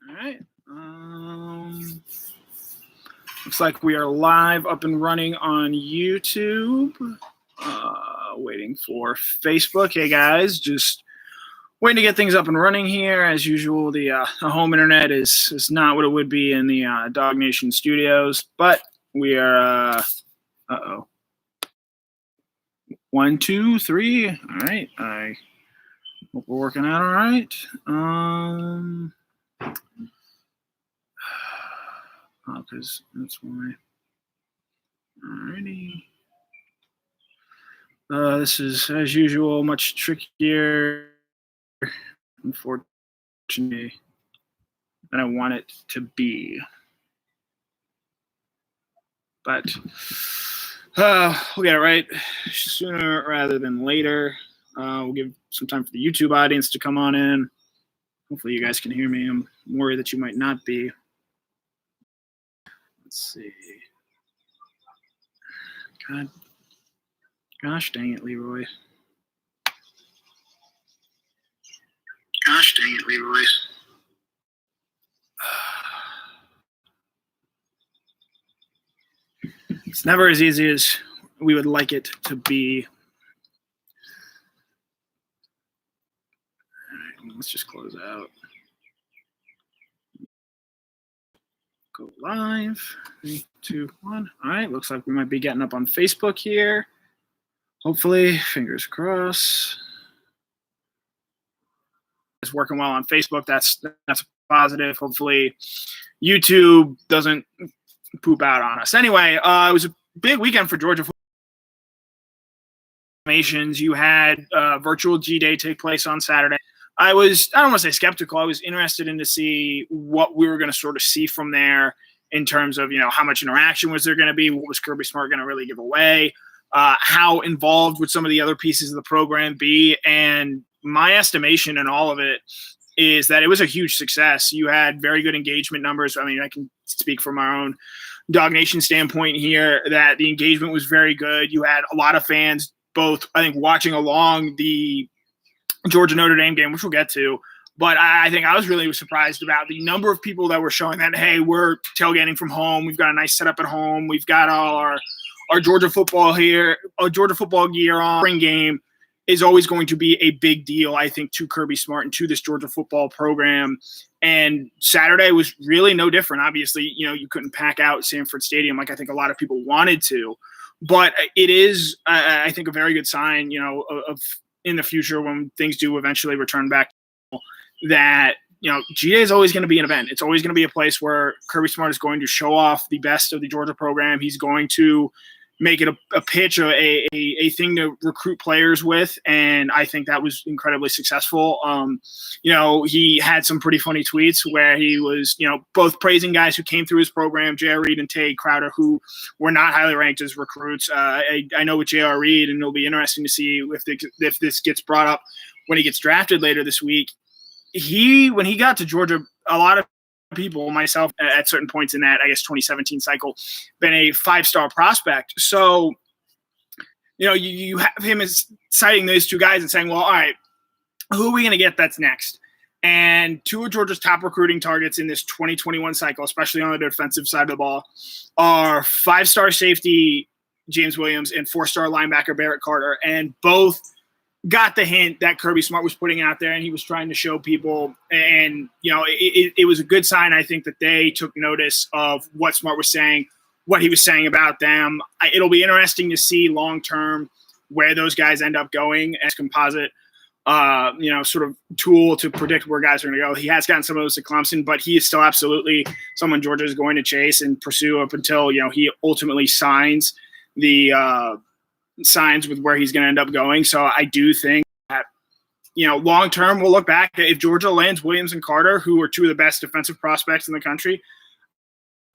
All right. Looks like we are live up and running on YouTube. Waiting for Facebook. Hey guys, just waiting to get things up and running here. As usual, the home internet is not what it would be in the Dog Nation studios, but we are. 1, 2, 3. All right. I hope we're working out all right. Because that's why. Alrighty. This is, as usual, much trickier, unfortunately, than I want it to be. But we'll get it right sooner rather than later. We'll give some time for the YouTube audience to come on in. Hopefully you guys can hear me. I'm worried that you might not be. Let's see. God. Gosh dang it, Leroy. Gosh dang it, Leroy. It's never as easy as we would like it to be. All right, let's just close out. Go live. 3, 2, 1. All right, looks like we might be getting up on Facebook here. Hopefully, fingers crossed. It's working well on Facebook. That's positive. Hopefully, YouTube doesn't poop out on us. Anyway, it was a big weekend for Georgia football. You had virtual G-Day take place on Saturday. I don't want to say skeptical. I was interested in to see what we were going to sort of see from there in terms of, how much interaction was there going to be? What was Kirby Smart going to really give away? How involved would some of the other pieces of the program be? And my estimation in all of it is that it was a huge success. You had very good engagement numbers. I mean, I can speak from our own Dog Nation standpoint here that the engagement was very good. You had a lot of fans, both, I think, watching along the Georgia Notre Dame game, which we'll get to. But I think I was really surprised about the number of people that were showing that, hey, we're tailgating from home. We've got a nice setup at home. We've got all our Georgia football here, our Georgia football gear on. Spring game is always going to be a big deal, I think, to Kirby Smart and to this Georgia football program. And Saturday was really no different. Obviously, you couldn't pack out Sanford Stadium like I think a lot of people wanted to. But it is, I think, a very good sign, of in the future when things do eventually return back, that G-Day is always going to be an event. It's always going to be a place where Kirby Smart is going to show off the best of the Georgia program. He's going to make it a pitch, a thing to recruit players with, and I think that was incredibly successful. He had some pretty funny tweets where he was, both praising guys who came through his program, J.R. Reed and Tay Crowder, who were not highly ranked as recruits. I know with J.R. Reed, and it'll be interesting to see if this gets brought up when he gets drafted later this week. When he got to Georgia, a lot of people, myself at certain points in that, I guess, 2017 cycle, been a 5-star prospect. So, you have him as citing those two guys and saying, well, all right, who are we going to get that's next? And two of Georgia's top recruiting targets in this 2021 cycle, especially on the defensive side of the ball, are 5-star safety James Williams and 4-star linebacker Barrett Carter. And both got the hint that Kirby Smart was putting out there, and he was trying to show people. And, it was a good sign, I think, that they took notice of what Smart was saying, what he was saying about them. It'll be interesting to see long-term where those guys end up going as composite, sort of tool to predict where guys are going to go. He has gotten some of those at Clemson, but he is still absolutely someone Georgia is going to chase and pursue up until, he ultimately signs with where he's going to end up going. So I do think that, long term, we'll look back if Georgia lands Williams and Carter, who are two of the best defensive prospects in the country.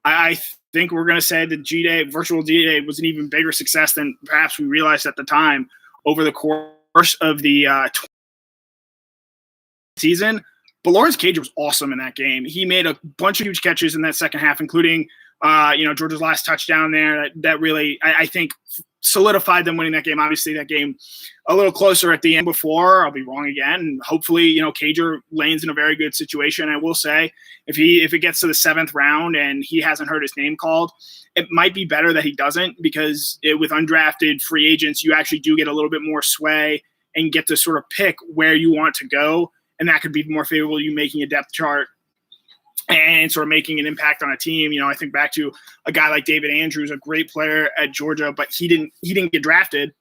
I think we're going to say that G-Day, virtual G-Day, was an even bigger success than perhaps we realized at the time over the course of the season. But Lawrence Cage was awesome in that game. He made a bunch of huge catches in that second half, including Georgia's last touchdown there. That really, I think, solidified them winning that game. Obviously, that game a little closer at the end before. I'll be wrong again. And hopefully, Cager lands in a very good situation. I will say, if it gets to the 7th round and he hasn't heard his name called, it might be better that he doesn't, because with undrafted free agents, you actually do get a little bit more sway and get to sort of pick where you want to go. And that could be more favorable to you making a depth chart and sort of making an impact on a team. I think back to a guy like David Andrews, a great player at Georgia, but he didn't get drafted,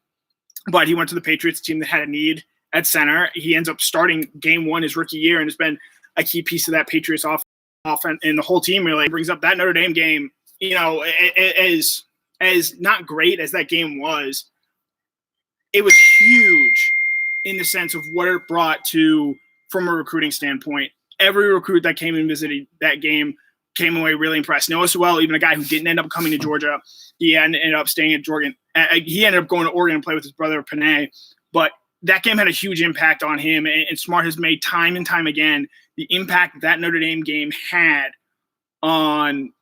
but he went to the Patriots team that had a need at center. He ends up starting game 1 his rookie year and has been a key piece of that Patriots offense, and the whole team really brings up that Notre Dame game. As not great as that game was, it was huge in the sense of what it brought to from a recruiting standpoint. Every recruit that came and visited that game came away really impressed. Noah Sewell, even a guy who didn't end up coming to Georgia, he ended up staying at Oregon. He ended up going to Oregon and play with his brother Panay. But that game had a huge impact on him, and Smart has made time and time again the impact that Notre Dame game had on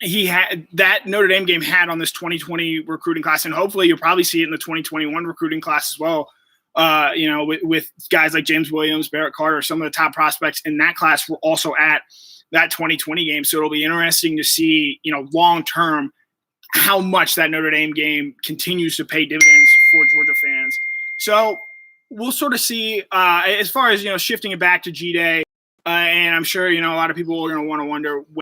Notre Dame game had on this 2020 recruiting class, and hopefully you'll probably see it in the 2021 recruiting class as well. With guys like James Williams, Barrett Carter, some of the top prospects in that class were also at that 2020 game. So it'll be interesting to see, long term, how much that Notre Dame game continues to pay dividends for Georgia fans. So we'll sort of see as far as, shifting it back to G-Day. And I'm sure, a lot of people are going to want to wonder when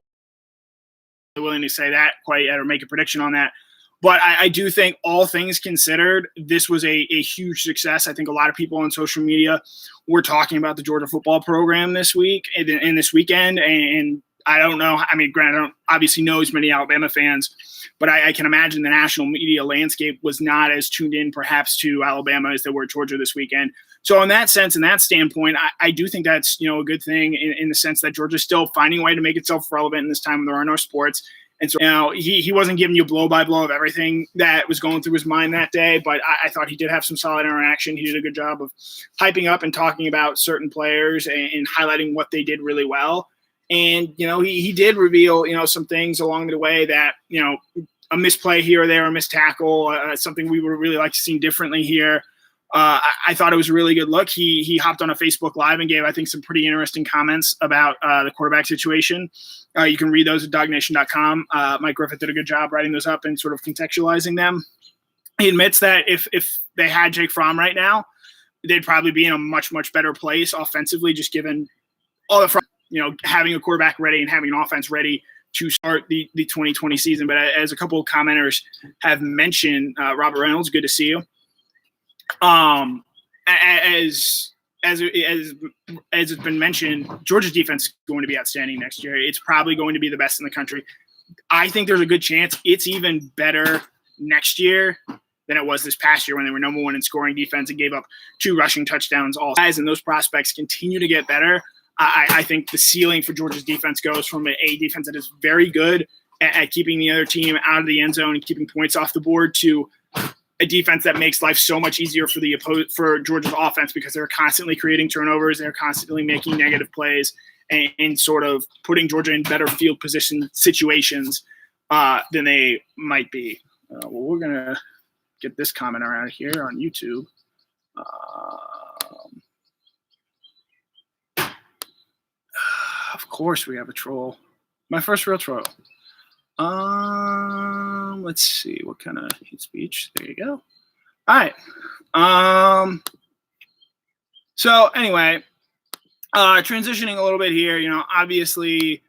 they're willing to say that quite yet or make a prediction on that. But I do think, all things considered, this was a huge success. I think a lot of people on social media were talking about the Georgia football program this week and this weekend. And I don't know. I mean, granted, I don't obviously know as many Alabama fans, but I can imagine the national media landscape was not as tuned in perhaps to Alabama as they were Georgia this weekend. So in that sense, in that standpoint, I do think that's, a good thing in the sense that Georgia's still finding a way to make itself relevant in this time when there are no sports. And so, he wasn't giving you blow-by-blow of everything that was going through his mind that day, but I thought he did have some solid interaction. He did a good job of hyping up and talking about certain players and highlighting what they did really well. And, he did reveal, some things along the way that, a misplay here or there, a missed tackle, something we would really like to see differently here. I thought it was a really good look. He hopped on a Facebook Live and gave, I think, some pretty interesting comments about the quarterback situation. You can read those at dognation.com. Mike Griffith did a good job writing those up and sort of contextualizing them. He admits that if they had Jake Fromm right now, they'd probably be in a much, much better place offensively, just given all the having a quarterback ready and having an offense ready to start the 2020 season. But as a couple of commenters have mentioned, Robert Reynolds, good to see you. As it's been mentioned, Georgia's defense is going to be outstanding next year. It's probably going to be the best in the country. I think there's a good chance it's even better next year than it was this past year when they were number 1 in scoring defense and gave up 2 rushing touchdowns. All guys and those prospects continue to get better. I think the ceiling for Georgia's defense goes from a defense that is very good at keeping the other team out of the end zone and keeping points off the board to a defense that makes life so much easier for Georgia's offense, because they're constantly creating turnovers, they're constantly making negative plays, and sort of putting Georgia in better field position situations than they might be. Well, we're gonna get this comment around here on YouTube. Of course, we have a troll. My first real troll. Let's see, what kind of hate speech? There you go. All right. So anyway, transitioning a little bit here, obviously,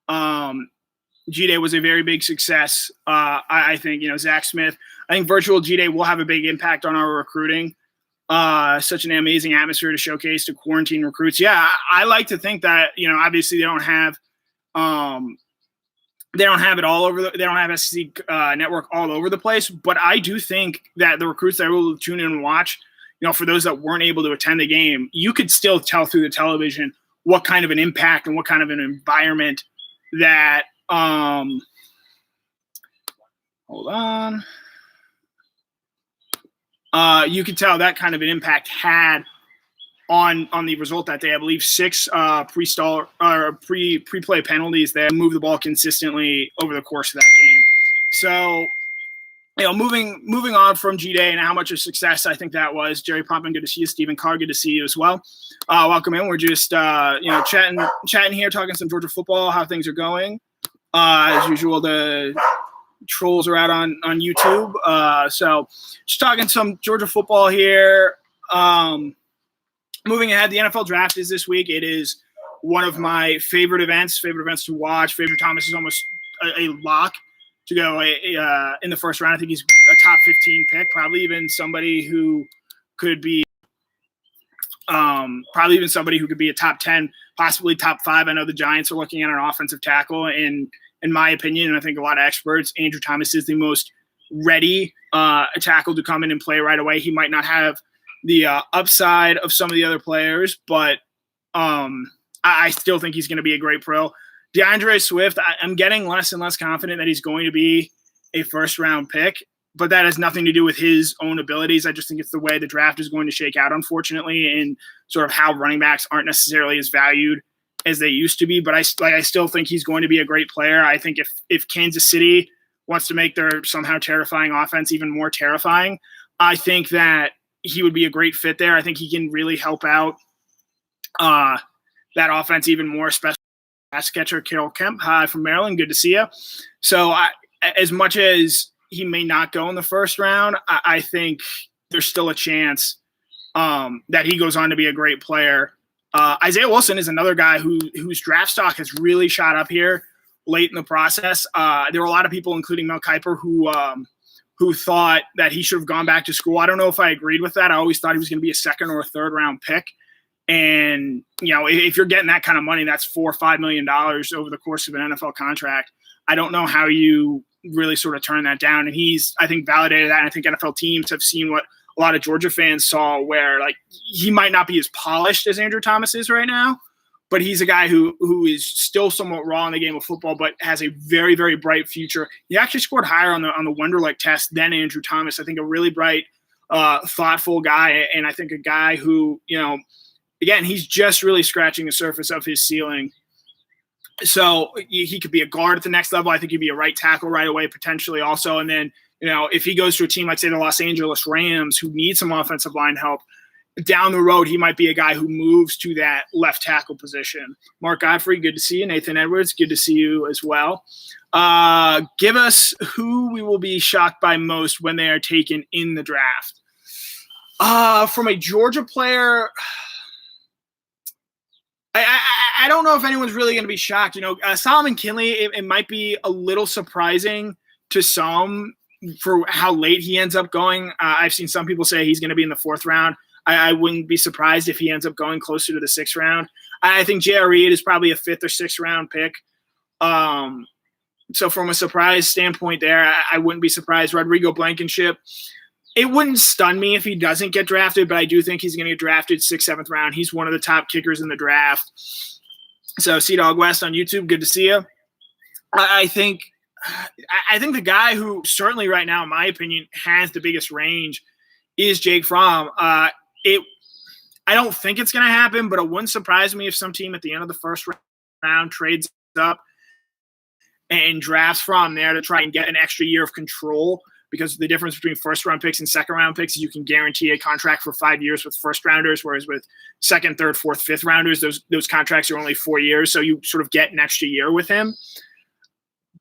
G-Day was a very big success. I think, Zach Smith, I think virtual G-Day will have a big impact on our recruiting. Such an amazing atmosphere to showcase to quarantine recruits. Yeah, I like to think that, obviously they don't have it all over. They don't have SEC network all over the place. But I do think that the recruits that will tune in and watch, for those that weren't able to attend the game, you could still tell through the television what kind of an impact and what kind of an environment that hold on. You could tell that kind of an impact had on the result that day. I believe 6 pre-play penalties that move the ball consistently over the course of that game. So moving on from G-Day and how much of success I think that was. Jerry Pumpkin, good to see you. Stephen Carr, good to see you as well. Welcome in. We're just chatting here, talking some Georgia football, how things are going. As usual, the trolls are out on YouTube. So just talking some Georgia football here. Moving ahead, the NFL draft is this week. It is one of my favorite events to watch. Favorite Thomas is almost a lock to go in the first round. I think he's a top 15 pick, probably even somebody who could be a top 10, possibly top 5. I know the Giants are looking at an offensive tackle, and in my opinion, and I think a lot of experts, Andrew Thomas is the most ready tackle to come in and play right away. He might not have the upside of some of the other players, but I still think he's going to be a great pro. DeAndre Swift, I'm getting less and less confident that he's going to be a first-round pick, but that has nothing to do with his own abilities. I just think it's the way the draft is going to shake out, unfortunately, and sort of how running backs aren't necessarily as valued as they used to be. But I still think he's going to be a great player. I think if Kansas City wants to make their somehow terrifying offense even more terrifying, I think that he would be a great fit there. I think he can really help out that offense even more, especially pass catcher Carol Kemp. Hi from Maryland. Good to see you. So as much as he may not go in the first round, I think there's still a chance that he goes on to be a great player. Isaiah Wilson is another guy whose draft stock has really shot up here late in the process. There were a lot of people, including Mel Kiper, who thought that he should have gone back to school. I don't know if I agreed with that. I always thought he was going to be a second or a third round pick. And, if you're getting that kind of money, that's $4 or $5 million over the course of an NFL contract. I don't know how you really sort of turn that down. And he's, I think, validated that. And I think NFL teams have seen what a lot of Georgia fans saw, where like he might not be as polished as Andrew Thomas is right now, but he's a guy who is still somewhat raw in the game of football, but has a very, very bright future. He actually scored higher on the Wonderlic test than Andrew Thomas. I think a really bright, thoughtful guy. And I think a guy who, again, he's just really scratching the surface of his ceiling. So he could be a guard at the next level. I think he'd be a right tackle right away, potentially also. And then, if he goes to a team like, say, the Los Angeles Rams, who need some offensive line help, down the road, he might be a guy who moves to that left tackle position. Mark Godfrey, good to see you. Nathan Edwards, good to see you as well. Give us who we will be shocked by most when they are taken in the draft. From a Georgia player, I don't know if anyone's really going to be shocked. Solomon Kinley, it might be a little surprising to some for how late he ends up going. I've seen some people say he's going to be in the 4th round. I wouldn't be surprised if he ends up going closer to the 6th round. I think J.R. Reed is probably a 5th or 6th round pick. So from a surprise standpoint there, I wouldn't be surprised. Rodrigo Blankenship, it wouldn't stun me if he doesn't get drafted, but I do think he's going to get drafted 6th, 7th round. He's one of the top kickers in the draft. So C-Dog West on YouTube, good to see you. I think the guy who certainly right now, in my opinion, has the biggest range is Jake Fromm. I don't think it's going to happen, but it wouldn't surprise me if some team at the end of the first round trades up and drafts Fromm there to try and get an extra year of control, because the difference between first-round picks and second-round picks is you can guarantee a contract for 5 years with first-rounders, whereas with second, third, fourth, fifth-rounders, those contracts are only 4 years, so you sort of get an extra year with him.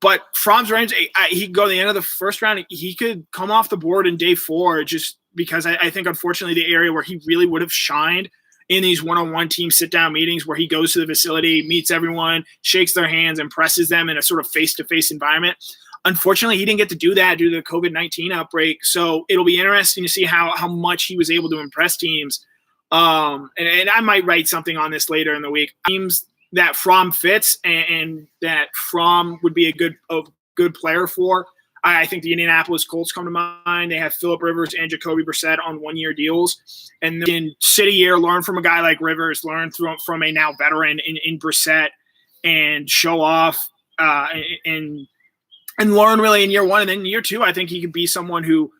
But Fromm's range, he could go to the end of the first round. He could come off the board in day 4 just because I think, unfortunately, the area where he really would have shined in these one-on-one team sit-down meetings where he goes to the facility, meets everyone, shakes their hands, impresses them in a sort of face-to-face environment. Unfortunately, he didn't get to do that due to the COVID-19 outbreak. So it'll be interesting to see how much he was able to impress teams. And I might write something on this later in the week. Teams that Fromm fits and that Fromm would be a good player for. I think the Indianapolis Colts come to mind. They have Phillip Rivers and Jacoby Brissett on 1-year deals. And then sit a year, learn from a guy like Rivers, learn from a now veteran in Brissett, and show off and learn really in year 1. And then in year 2, I think he could be someone who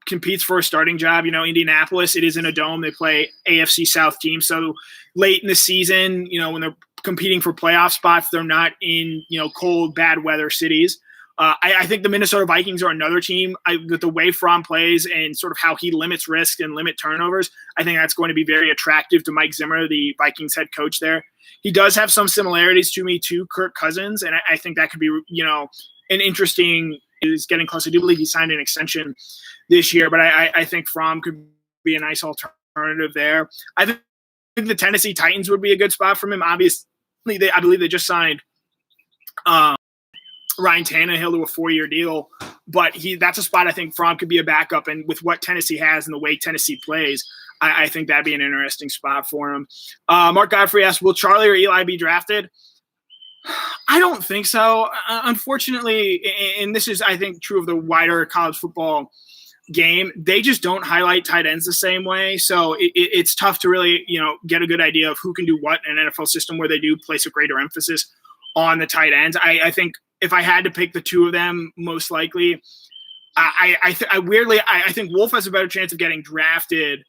competes for a starting job. Indianapolis, it is in a dome. They play AFC South teams. So late in the season, when they're competing for playoff spots, they're not in, cold, bad weather cities. I think the Minnesota Vikings are another team with the way Fromm plays and sort of how he limits risk and limit turnovers. I think that's going to be very attractive to Mike Zimmer, the Vikings head coach there. He does have some similarities to me to Kirk Cousins, and I think that could be, an interesting – is getting close. I do believe he signed an extension this year, but I think Fromm could be a nice alternative there. I think the Tennessee Titans would be a good spot for him. Obviously, I believe they just signed Ryan Tannehill to a 4-year deal, but that's a spot I think Fromm could be a backup. And with what Tennessee has and the way Tennessee plays, I think that'd be an interesting spot for him. Mark Godfrey asks, will Charlie or Eli be drafted? I don't think so. Unfortunately, and this is, I think, true of the wider college football game, they just don't highlight tight ends the same way. So it's tough to really, get a good idea of who can do what in an NFL system where they do place a greater emphasis on the tight ends. I think if I had to pick the two of them, most likely, I think Wolf has a better chance of getting drafted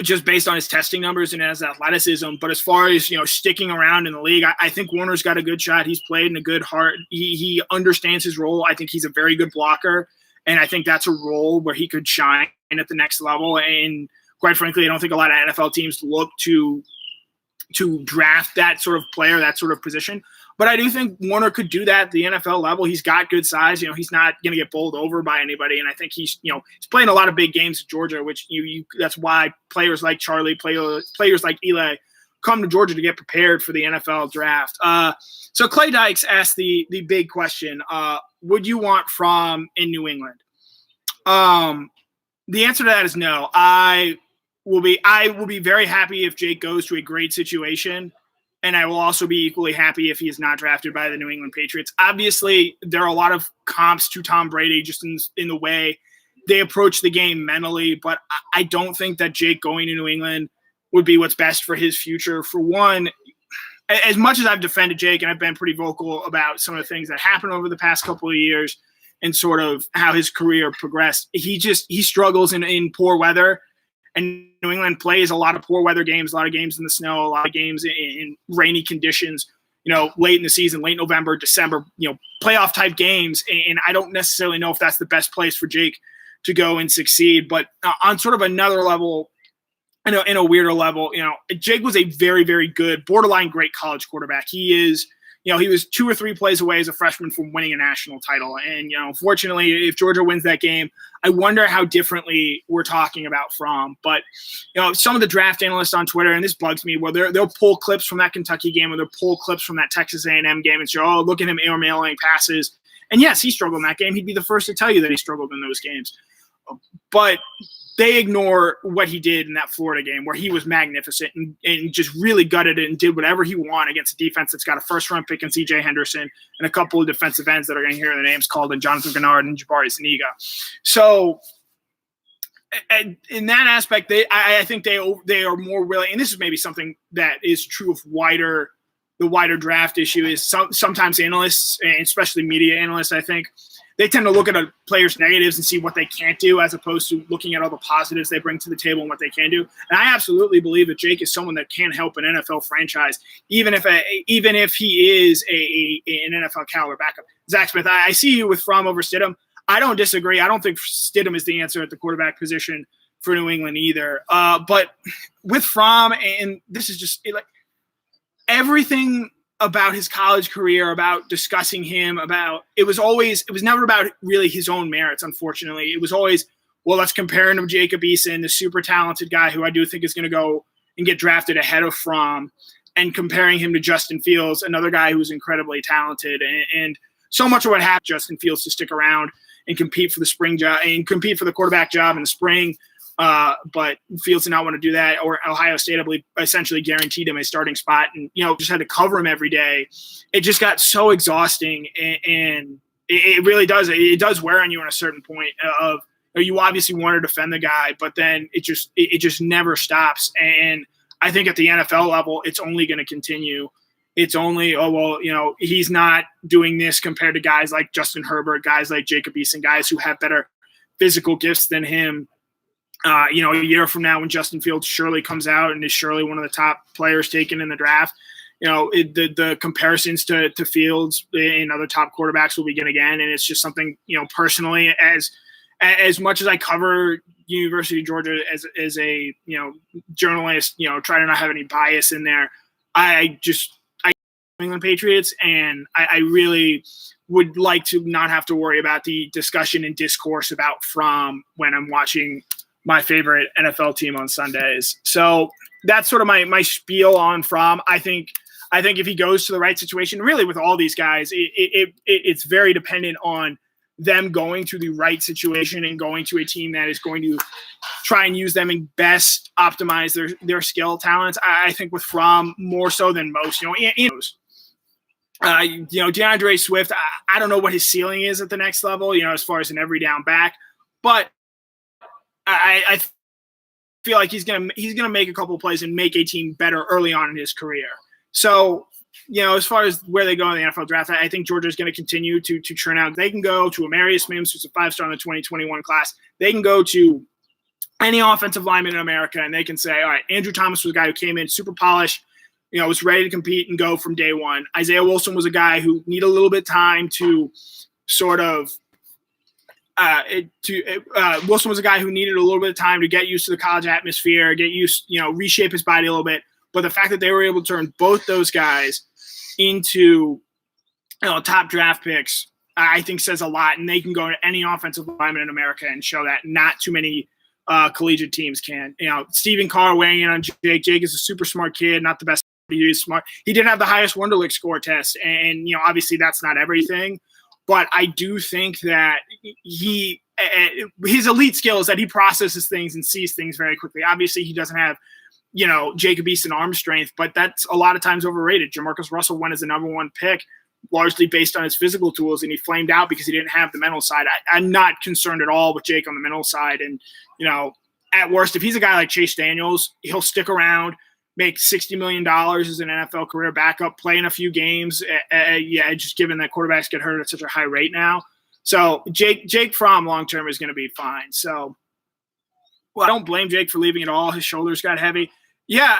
just based on his testing numbers and his athleticism. But as far as, sticking around in the league, I think Warner's got a good shot. He's played in a good heart. He understands his role. I think he's a very good blocker. And I think that's a role where he could shine at the next level. And quite frankly, I don't think a lot of NFL teams look to draft that sort of player, that sort of position. But I do think Warner could do that at the NFL level. He's got good size. He's not going to get bowled over by anybody. And I think he's playing a lot of big games at Georgia, which that's why players like Charlie, players like Eli come to Georgia to get prepared for the NFL draft. So Clay Dykes asked the big question, would you want Fromm in New England? The answer to that is no. I will be very happy if Jake goes to a great situation. And I will also be equally happy if he is not drafted by the New England Patriots. Obviously, there are a lot of comps to Tom Brady just in the way they approach the game mentally. But I don't think that Jake going to New England would be what's best for his future. For one, as much as I've defended Jake and I've been pretty vocal about some of the things that happened over the past couple of years and sort of how his career progressed, he struggles in poor weather. And New England plays a lot of poor weather games, a lot of games in the snow, a lot of games in rainy conditions, late in the season, late November, December, playoff type games. And I don't necessarily know if that's the best place for Jake to go and succeed. But on sort of another level, in a weirder level, Jake was a very, very good, borderline great college quarterback. He is, he was 2 or 3 plays away as a freshman from winning a national title. And, unfortunately, if Georgia wins that game, I wonder how differently we're talking about Fromm. But, some of the draft analysts on Twitter, and this bugs me, where they'll pull clips from that Kentucky game or they'll pull clips from that Texas A&M game and say, oh, look at him air-mailing passes. And, yes, he struggled in that game. He'd be the first to tell you that he struggled in those games. But they ignore what he did in that Florida game where he was magnificent and just really gutted it and did whatever he wanted against a defense that's got a first-round pick in C.J. Henderson and a couple of defensive ends that are going to hear their names called, and Jonathan Gennard and Jabari Zuniga. So in that aspect, I think they are more willing, and this is maybe something that is true of the wider draft issue, is sometimes analysts, and especially media analysts, I think, they tend to look at a player's negatives and see what they can't do as opposed to looking at all the positives they bring to the table and what they can do. And I absolutely believe that Jake is someone that can help an NFL franchise, even if he is an NFL caliber backup. Zach Smith, I see you with Fromm over Stidham. I don't disagree. I don't think Stidham is the answer at the quarterback position for New England either. But with Fromm, and this is just like everything about his college career, about discussing him, it was never about really his own merits, unfortunately. It was always, well, let's compare him to Jacob Eason, the super talented guy who I do think is going to go and get drafted ahead of Fromm, and comparing him to Justin Fields, another guy who's incredibly talented. And so much of what happened Justin Fields to stick around and compete for the spring job and compete for the quarterback job in the spring. But Fields did not want to do that, or Ohio State, I believe, essentially guaranteed him a starting spot and, just had to cover him every day. It just got so exhausting, and it really does. It does wear on you at a certain point of, you obviously want to defend the guy, but then it just never stops. And I think at the NFL level, it's only going to continue. It's only, he's not doing this compared to guys like Justin Herbert, guys like Jacob Eason, guys who have better physical gifts than him. A year from now when Justin Fields surely comes out and is surely one of the top players taken in the draft, the comparisons to Fields and other top quarterbacks will begin again. And it's just something, personally, as much as I cover University of Georgia as a, journalist, try to not have any bias in there. I England Patriots, and I really would like to not have to worry about the discussion and discourse about Fromm when I'm watching my favorite NFL team on Sundays. So that's sort of my spiel on Fromm. I think if he goes to the right situation, really with all these guys, it's very dependent on them going to the right situation and going to a team that is going to try and use them and best optimize their skill talents. I think with Fromm more so than most, DeAndre Swift, I don't know what his ceiling is at the next level, as far as an every down back, but I feel like he's gonna make a couple of plays and make a team better early on in his career. So, as far as where they go in the NFL draft, I think Georgia is going to continue to churn out. They can go to Amarius Mims, who's a 5-star in the 2021 class. They can go to any offensive lineman in America, and they can say, all right, Andrew Thomas was a guy who came in super polished, was ready to compete and go from day one. Isaiah Wilson was a guy who needed a little bit of time to sort of Wilson was a guy who needed a little bit of time to get used to the college atmosphere, get used, reshape his body a little bit. But the fact that they were able to turn both those guys into top draft picks, I think says a lot. And they can go to any offensive lineman in America and show that not too many collegiate teams can. Stephen Carr weighing in on Jake. Jake is a super smart kid, not the best. He is smart. He did have the highest Wonderlic score test, and obviously that's not everything. But I do think that his elite skill is that he processes things and sees things very quickly. Obviously, he doesn't have Jacob Eason arm strength, but that's a lot of times overrated. Jamarcus Russell went as the number one pick, largely based on his physical tools, and he flamed out because he didn't have the mental side. I'm not concerned at all with Jake on the mental side. And, at worst, if he's a guy like Chase Daniels, he'll stick around, make $60 million as an NFL career backup, play in a few games. Just given that quarterbacks get hurt at such a high rate now. So Jake Fromm long-term is going to be fine. So, I don't blame Jake for leaving at all. His shoulders got heavy. Yeah,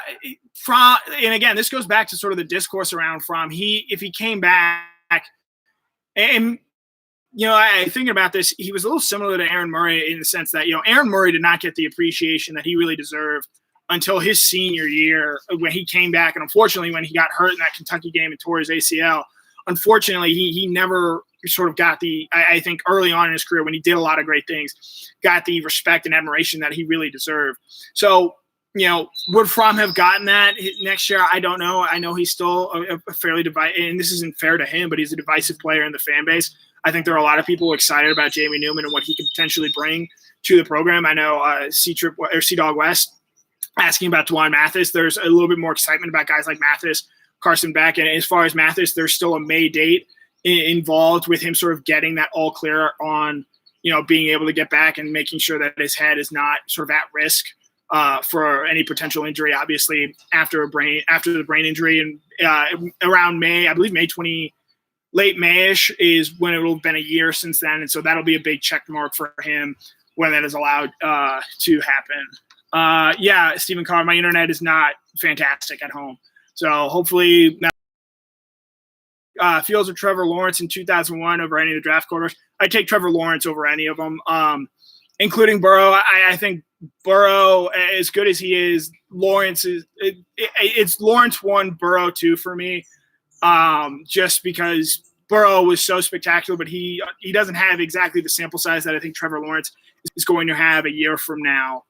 Fromm, and again, this goes back to sort of the discourse around Fromm. If he came back, and I thinking about this, he was a little similar to Aaron Murray in the sense that Aaron Murray did not get the appreciation that he really deserved until his senior year when he came back, and unfortunately, when he got hurt in that Kentucky game and tore his ACL, unfortunately, he never sort of got I think early on in his career when he did a lot of great things, got the respect and admiration that he really deserved. So. Would Fromm have gotten that next year? I don't know. I know he's still a fairly divisive, and this isn't fair to him, but he's a divisive player in the fan base. I think there are a lot of people excited about Jamie Newman and what he could potentially bring to the program. I know C-Dog West asking about Dwan Mathis. There's a little bit more excitement about guys like Mathis, Carson Beck, and as far as Mathis, there's still a May date involved with him sort of getting that all clear on, being able to get back and making sure that his head is not sort of at risk for any potential injury. Obviously, after the brain injury, and around May, I believe late Mayish is when it will have been a year since then, and so that'll be a big check mark for him when that is allowed to happen. Stephen Carr, my internet is not fantastic at home, so hopefully Fields or Trevor Lawrence in 2001 over any of the draft quarterbacks. I'd take Trevor Lawrence over any of them, including Burrow. I think Burrow, as good as he is, Lawrence is it's Lawrence 1, Burrow 2 for me, just because Burrow was so spectacular, but he doesn't have exactly the sample size that I think Trevor Lawrence is going to have a year from now.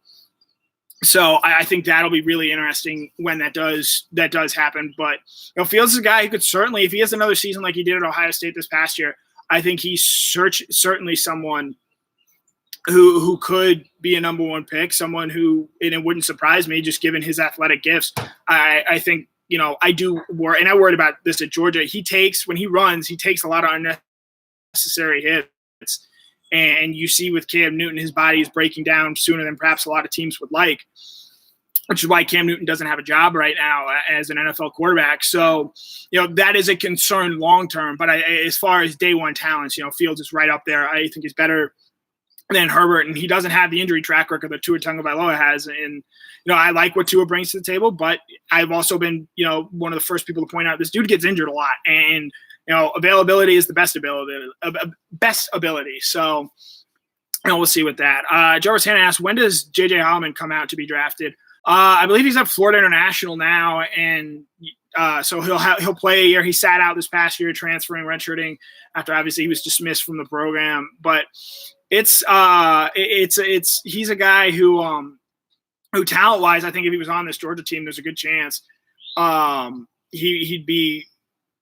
So I think that'll be really interesting when that does happen. But Fields is a guy who could certainly, if he has another season like he did at Ohio State this past year, I think he's certainly someone who could be a number one pick, someone who, and it wouldn't surprise me just given his athletic gifts. I think, I do worry, and I worried about this at Georgia. When he runs, he takes a lot of unnecessary hits. And you see with Cam Newton, his body is breaking down sooner than perhaps a lot of teams would like, which is why Cam Newton doesn't have a job right now as an NFL quarterback. So, that is a concern long-term. But as far as day one talents, Fields is right up there. I think he's better And then Herbert, and he doesn't have the injury track record that Tua Tagovailoa has. And, I like what Tua brings to the table, but I've also been, one of the first people to point out this dude gets injured a lot. And, availability is the best ability. So, we'll see with that. Jarvis Hanna asks, when does J.J. Holloman come out to be drafted? I believe he's at Florida International now, and so he'll play a year. He sat out this past year, transferring, redshirting after obviously he was dismissed from the program. But he's a guy who talent wise, I think if he was on this Georgia team, there's a good chance he'd be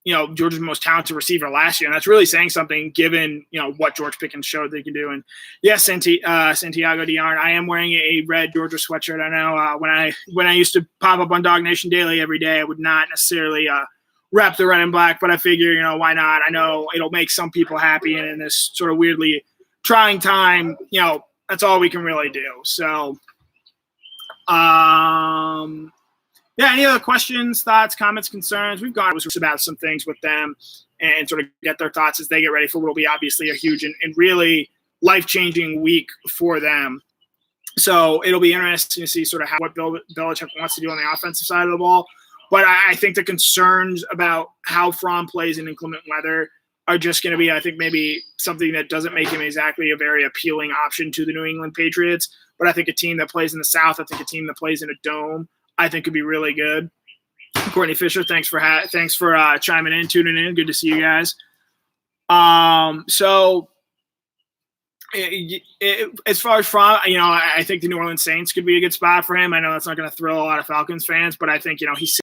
Georgia's most talented receiver last year, and that's really saying something given what George Pickens showed they can do. And yes, Santiago Diarn, I am wearing a red Georgia sweatshirt. I know when I used to pop up on Dog Nation Daily every day, I would not necessarily rep the red and black, but I figure why not? I know it'll make some people happy, and in this sort of weirdly trying time, that's all we can really do. So, yeah, any other questions, thoughts, comments, concerns? We've gone about some things with them and sort of get their thoughts as they get ready for what will be obviously a huge and really life-changing week for them. So it'll be interesting to see sort of what Belichick wants to do on the offensive side of the ball. But I think the concerns about how Fromm plays in inclement weather are just going to be, I think, maybe something that doesn't make him exactly a very appealing option to the New England Patriots. But I think a team that plays in the South, I think a team that plays in a dome, I think could be really good. Courtney Fisher, thanks for chiming in, tuning in. Good to see you guys. So as far as Fromm, I think the New Orleans Saints could be a good spot for him. I know that's not going to thrill a lot of Falcons fans, but I think he's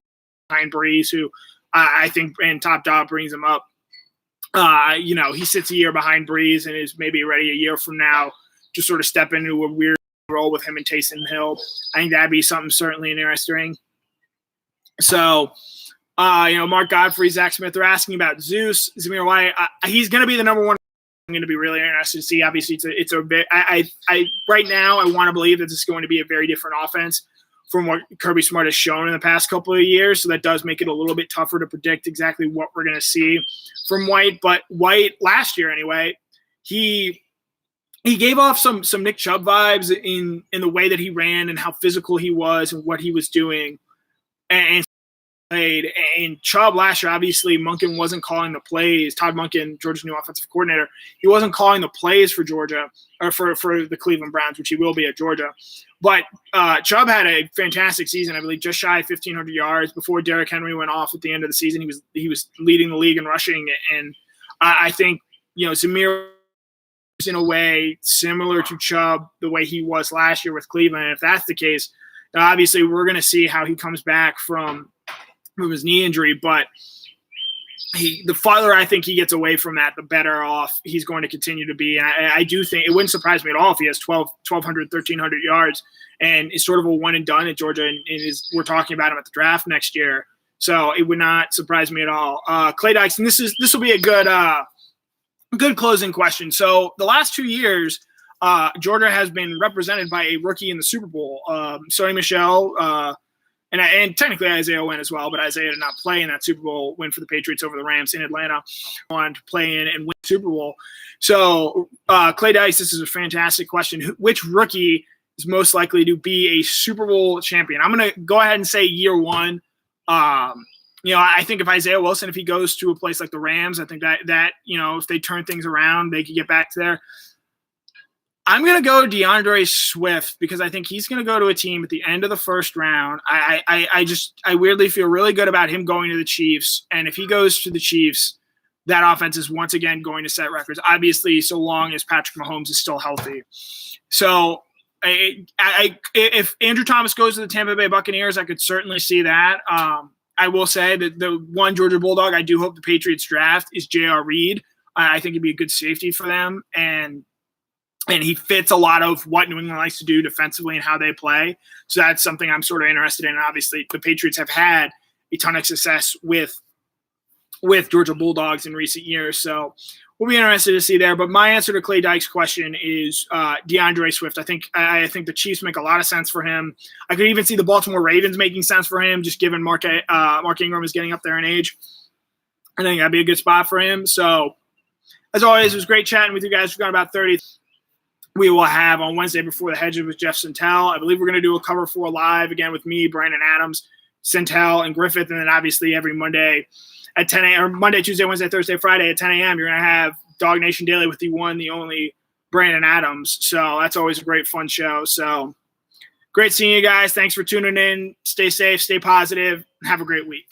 behind Breeze, who I think and Top Dog brings him up. He sits a year behind Breeze and is maybe ready a year from now to sort of step into a weird role with him and Taysom Hill. I think that'd be something certainly interesting. So, Mark Godfrey, Zach Smith, they're asking about Zeus, Zamir White. He's going to be the number one. I'm going to be really interested to see. Obviously, it's a bit. I right now I want to believe that this is going to be a very different offense from what Kirby Smart has shown in the past couple of years. So that does make it a little bit tougher to predict exactly what we're going to see from White. But White last year anyway, he gave off some Nick Chubb vibes in the way that he ran and how physical he was and what he was doing. And played. And Chubb last year, obviously, Monken wasn't calling the plays. Todd Monken, Georgia's new offensive coordinator, he wasn't calling the plays for Georgia or for the Cleveland Browns, which he will be at Georgia. But Chubb had a fantastic season, I believe, just shy of 1,500 yards before Derrick Henry went off at the end of the season. He was leading the league in rushing, and I think Zamir is in a way similar to Chubb the way he was last year with Cleveland. And if that's the case, obviously we're going to see how he comes back from his knee injury, but the farther I think he gets away from that, the better off he's going to continue to be. And I do think it wouldn't surprise me at all if he has 1,200, 1,300 yards and is sort of a one and done at Georgia. And we're talking about him at the draft next year. So it would not surprise me at all. Clay Dykes, and this will be a good closing question. So the last 2 years, Georgia has been represented by a rookie in the Super Bowl. Sony Michel, and technically Isaiah went as well, but Isaiah did not play in that Super Bowl win for the Patriots over the Rams in Atlanta. Wanted to play in and win the Super Bowl. So Clay Dice, this is a fantastic question. Which rookie is most likely to be a Super Bowl champion? I'm going to go ahead and say year one. I think if Isaiah Wilson, if he goes to a place like the Rams, I think that if they turn things around, they could get back to there. I'm going to go DeAndre Swift because I think he's going to go to a team at the end of the first round. I weirdly feel really good about him going to the Chiefs. And if he goes to the Chiefs, that offense is once again going to set records, obviously, so long as Patrick Mahomes is still healthy. So if Andrew Thomas goes to the Tampa Bay Buccaneers, I could certainly see that. I will say that the one Georgia Bulldog I do hope the Patriots draft is J.R. Reed. I think he'd be a good safety for them. And he fits a lot of what New England likes to do defensively and how they play. So that's something I'm sort of interested in. Obviously, the Patriots have had a ton of success with Georgia Bulldogs in recent years. So we'll be interested to see there. But my answer to Clay Dyke's question is DeAndre Swift. I think the Chiefs make a lot of sense for him. I could even see the Baltimore Ravens making sense for him, just given Mark Ingram is getting up there in age. I think that'd be a good spot for him. So as always, it was great chatting with you guys. We've got about 30. we will have on Wednesday Before the Hedges with Jeff Santel. I believe we're going to do a Cover 4 live again with me, Brandon Adams, Santel, and Griffith. And then obviously every Monday at 10 a.m. or Monday, Tuesday, Wednesday, Thursday, Friday at 10 a.m. You're going to have Dog Nation Daily with the one, the only Brandon Adams. So that's always a great, fun show. So great seeing you guys. Thanks for tuning in. Stay safe, stay positive, and have a great week.